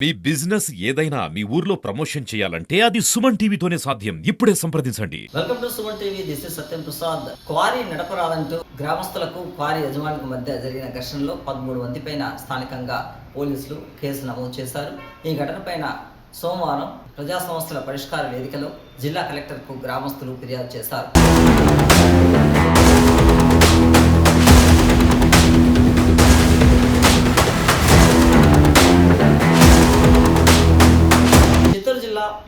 మీ business ఏదైనా మీ ఊర్లో promotion చేయాలంటే అది సుమన్ టీవీతోనే సాధ్యం. ఇప్పుడే సంప్రదించండి. Welcome to Suman TV. This is Satyam Prasad. Quarry నడపరాదంటూ గ్రామస్తులకు క్వారీ యజమానికి మధ్య జరిగిన ఘర్షణలో 13 మంది పైన స్థానికంగా పోలీసులు కేసు నమోదు చేశారు. ఈ ఘటన పైన సోమవారం ప్రజా సమస్యల పరిష్కార వేదికలో జిల్లా కలెక్టర్కు గ్రామస్తులు ఫిర్యాదు చేశారు.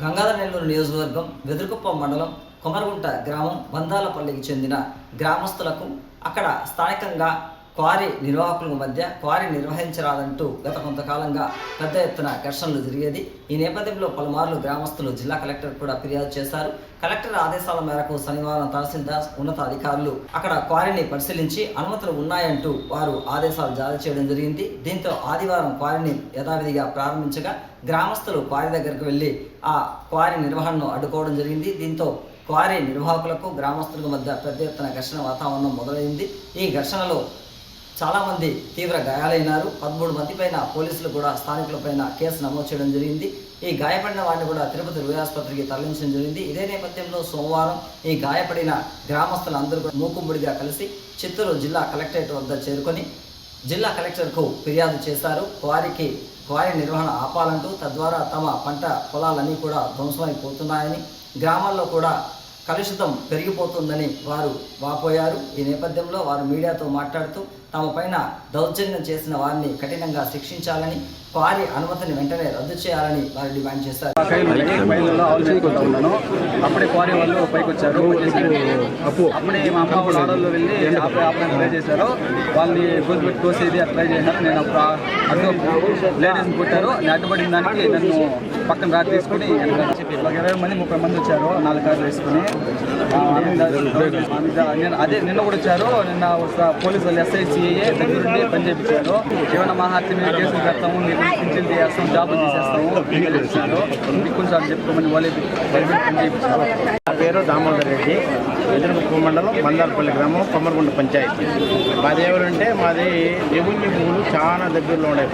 గంగాధర నెల్లూరు నియోజకవర్గం వెదురుకుప్పం మండలం కొమరగుంట గ్రామం బందాలపల్లికి చెందిన గ్రామస్తులకు అక్కడ స్థానికంగా క్వారీ నిర్వాహకుల మధ్య క్వారీ నిర్వహించరాదంటూ గత కొంతకాలంగా పెద్ద ఎత్తున ఘర్షణలు జరిగేది. ఈ నేపథ్యంలో పలుమార్లు గ్రామస్తులు జిల్లా కలెక్టర్ కూడా ఫిర్యాదు చేశారు. కలెక్టర్ ఆదేశాల మేరకు శనివారం తహసీల్దార్ ఉన్నతాధికారులు అక్కడ క్వారీని పరిశీలించి అనుమతులు ఉన్నాయంటూ వారు ఆదేశాలు జారీ చేయడం జరిగింది. దీంతో ఆదివారం క్వారీని యథావిధిగా ప్రారంభించగా గ్రామస్తులు క్వారీ దగ్గరకు వెళ్లి ఆ క్వారీ నిర్వహణను అడ్డుకోవడం జరిగింది. దీంతో క్వారీ నిర్వాహకులకు గ్రామస్తులకు మధ్య పెద్ద ఎత్తున ఘర్షణ వాతావరణం మొదలైంది. ఈ ఘర్షణలో చాలామంది తీవ్ర గాయాలైనారు. 13 మంది పైన పోలీసులు కూడా స్థానికులపైన కేసు నమోదు చేయడం జరిగింది. ఈ గాయపడిన వారిని కూడా తిరుపతి రుయా ఆసుపత్రికి తరలించడం జరిగింది. ఇదే నేపథ్యంలో సోమవారం ఈ గాయపడిన గ్రామస్తులందరూ కూడా మూకుమ్మడిగా కలిసి చిత్తూరు జిల్లా కలెక్టరేట్ వద్ద చేరుకొని జిల్లా కలెక్టర్కు ఫిర్యాదు చేశారు. క్వారీ నిర్వహణ ఆపాలంటూ, తద్వారా తమ పంట పొలాలన్నీ కూడా ధ్వంసమైపోతున్నాయని, గ్రామాల్లో కూడా కలుషితం పెరిగిపోతుందని వారు వాపోయారు. ఈ నేపథ్యంలో వారు మీడియాతో మాట్లాడుతూ తమ పైన దౌర్జన్యం చేసిన వారిని కఠినంగా శిక్షించాలని, క్వారీ అనుమతిని వెంటనే రద్దు చేయాలని వారు డిమాండ్ చేశారు. అప్పుడే క్వారీ వాళ్ళు పైకి వచ్చారు. అప్పుడే మా అమ్మ వాళ్ళు ఆడల్లో వెళ్ళి ఆపడానికి ట్రై చేశారు. వాళ్ళని గోల్పెట్టి తోసేది ట్రై చేశారు. నేను అప్పుడు లేడీస్ని కొట్టారు. నేను అడ్డుపడిన దానికి నన్ను పక్కన రాత్రి తీసుకుని 20 మంది 30 మంది వచ్చారు. 4 కార్లు వేసుకుని అదే నిన్న కూడా వచ్చారు. నిన్న పోలీసు వాళ్ళు ఎస్ఐ సిఐఏ దగ్గరుండి పని చేయించారు. ఏమైనా మా హార్టీ మీద కేసులు పెడతాము, మీకు పింఛన్ చేస్తాము, జాబులు తీసేస్తాము చేశారు. మీకు కొంచెం చెప్పుకోమని వాళ్ళే పని చేయించారు. నా పేరు దామోదర్ రెడ్డి, వెదురుకుప్పం మండలం బందాలపల్లి గ్రామం, కొమరగుంట పంచాయతీ. మాది ఎవరంటే మాది రెవెన్యూ భూములు చాలా దగ్గరలో ఉన్నాయి.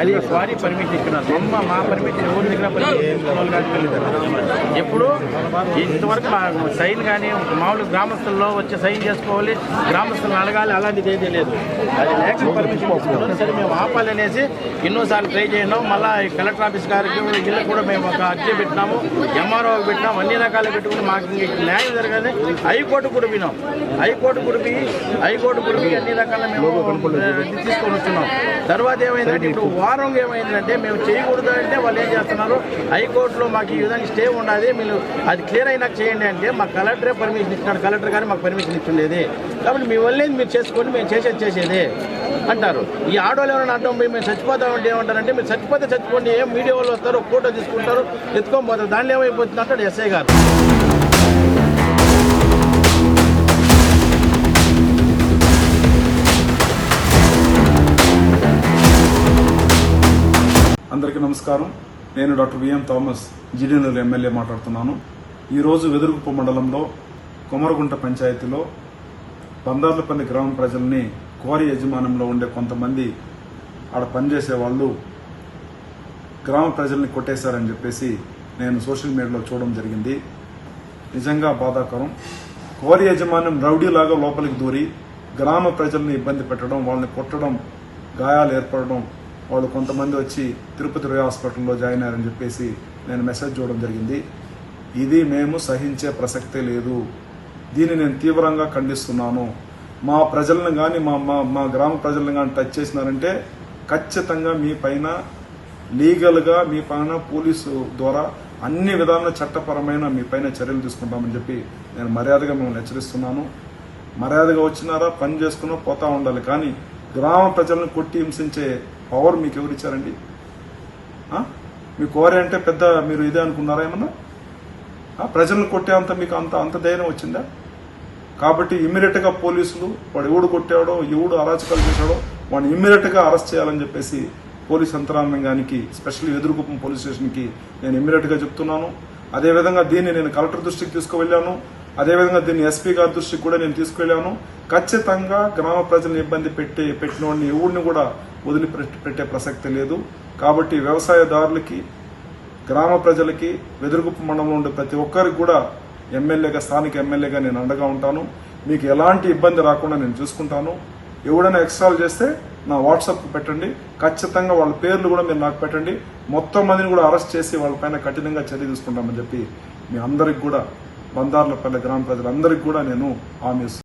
అది క్వారీ పర్మిషన్ ఇస్తున్నారు. మా పర్మిషన్ ఎవరి దగ్గర ఎప్పుడు ఇంతవరకు మా సైన్ కానీ మామూలు గ్రామస్తుల్లో వచ్చి సైన్ చేసుకోవాలి, గ్రామస్తులను అడగాలి, అలాంటిది ఏదీ లేదు. అది లేక పర్మిషన్ తీసుకున్నాం. సరే మేము ఆపాలనేసి ఎన్నోసార్లు ట్రై చేయడం. మళ్ళీ కలెక్టర్ ఆఫీస్ గారికి ఇల్లు కూడా మేము ఒక అర్జీ పెట్టినాము, ఎంఆర్ఓ పెట్టినాము, అన్ని రకాలు పెట్టుకుని మాకు న్యాయం జరగాలి. హైకోర్టు కూడా పోయినాం. హైకోర్టు కూడా అన్ని రకాల మేము తీసుకొని వచ్చినాం. తర్వాత ఏమైందంటే ఇప్పుడు వారం ఏమైందంటే మేము చేయకూడదు అంటే వాళ్ళు ఏం చేస్తున్నారు, హైకోర్టులో మాకు ఈ విధంగా స్టే ఉండాలి, మీరు అది క్లియర్ అయినాక చేయండి అంటే మాకు కలెక్టరే పర్మిషన్ ఇచ్చినాడు. కలెక్టర్ గారు మాకు పర్మిషన్ ఇచ్చిండేది కాబట్టి మీ వల్లే మీరు చేసుకోండి, మేము చేసేది అంటారు. ఈ ఆడోళ్ళు ఎవరైనా అడ్డం పోయి మేము చచ్చిపోతామంటే ఏమంటారంటే, మీరు చచ్చిపోతే చచ్చిపోండి, ఏం మీడియా వాళ్ళు వస్తారు, ఫోటో తీసుకుంటారు, ఎత్తుకొని పోతారు, దానిలో ఏమైపోతుంది అంటాడు ఎస్ఐ గారు. అందరికీ నమస్కారం. నేను డాక్టర్ విఎం థామస్, జీడీనగర్ ఎమ్మెల్యే మాట్లాడుతున్నాను. ఈరోజు వెదురుకుప్పం మండలంలో కొమరగుంట పంచాయతీలో బందార్లపల్లి గ్రామ ప్రజల్ని క్వారీ యజమానంలో ఉండే కొంతమంది ఆడ పనిచేసే వాళ్ళు గ్రామ ప్రజల్ని కొట్టేశారని చెప్పేసి నేను సోషల్ మీడియాలో చూడడం జరిగింది. నిజంగా బాధాకరం. క్వారీ యజమానం రౌడీలాగా లోపలికి దూరి గ్రామ ప్రజల్ని ఇబ్బంది పెట్టడం, వాళ్ళని కొట్టడం, గాయాలు ఏర్పడడం, వాళ్ళు కొంతమంది వచ్చి తిరుపతి రుయా హాస్పిటల్లో జాయిన్ అయ్యారని చెప్పేసి నేను మెసేజ్ చూడడం జరిగింది. ఇది మేము సహించే ప్రసక్తే లేదు. దీన్ని నేను తీవ్రంగా ఖండిస్తున్నాను. మా ప్రజలను కానీ మా గ్రామ ప్రజలను కానీ టచ్ చేసినారంటే ఖచ్చితంగా మీ పైన లీగల్గా మీ పైన పోలీసు ద్వారా అన్ని విధాల చట్టపరమైన మీ పైన చర్యలు తీసుకుంటామని చెప్పి నేను మర్యాదగా మిమ్మల్ని హెచ్చరిస్తున్నాను. మర్యాదగా వచ్చినారా, పని చేసుకున్నా పోతా ఉండాలి. కానీ గ్రామ ప్రజలను కొట్టి హింసించే పవర్ మీకు ఎవరిచ్చారండి? మీ కోరే అంటే పెద్ద మీరు ఇదే అనుకున్నారా? ఏమన్నా ప్రజలను కొట్టే అంత మీకు అంత ధైర్యం వచ్చిందా? కాబట్టి ఇమ్మీడియట్గా పోలీసులు వాడు ఎవడు కొట్టాడో, ఎవడు అరాచకాలు చేశాడో వాడిని ఇమ్మీడియట్గా అరెస్ట్ చేయాలని చెప్పేసి పోలీస్ యంత్రాంగానికి, స్పెషల్లీ వెదురుకుప్పం పోలీస్ స్టేషన్కి నేను ఇమ్మీడియట్గా చెప్తున్నాను. అదేవిధంగా దీన్ని నేను కలెక్టర్ దృష్టికి తీసుకువెళ్ళాను. అదేవిధంగా దీన్ని ఎస్పీ గారి దృష్టికి కూడా నేను తీసుకువెళ్ళాను. ఖచ్చితంగా గ్రామ ప్రజలను ఇబ్బంది పెట్టిన వాడిని ఎవరిని కూడా వదిలిపెట్టే ప్రసక్తి లేదు. కాబట్టి వ్యవసాయదారులకి, గ్రామ ప్రజలకి, వెదురుగుప్ప మండలంలో ఉండే ప్రతి ఒక్కరికి కూడా స్థానిక ఎమ్మెల్యేగా నేను అండగా ఉంటాను. మీకు ఎలాంటి ఇబ్బంది రాకుండా నేను చూసుకుంటాను. ఎవడైనా ఎక్స్ట్రాలు చేస్తే నా వాట్సాప్ పెట్టండి, ఖచ్చితంగా వాళ్ళ పేర్లు కూడా మీరు నాకు పెట్టండి. మొత్తం మందిని కూడా అరెస్ట్ చేసి వాళ్ళపైన కఠినంగా చర్య తీసుకుంటామని చెప్పి మీ అందరికి కూడా, బందార్లపల్లి గ్రామ ప్రజలందరికీ కూడా నేను హామీ ఇస్తున్నాను.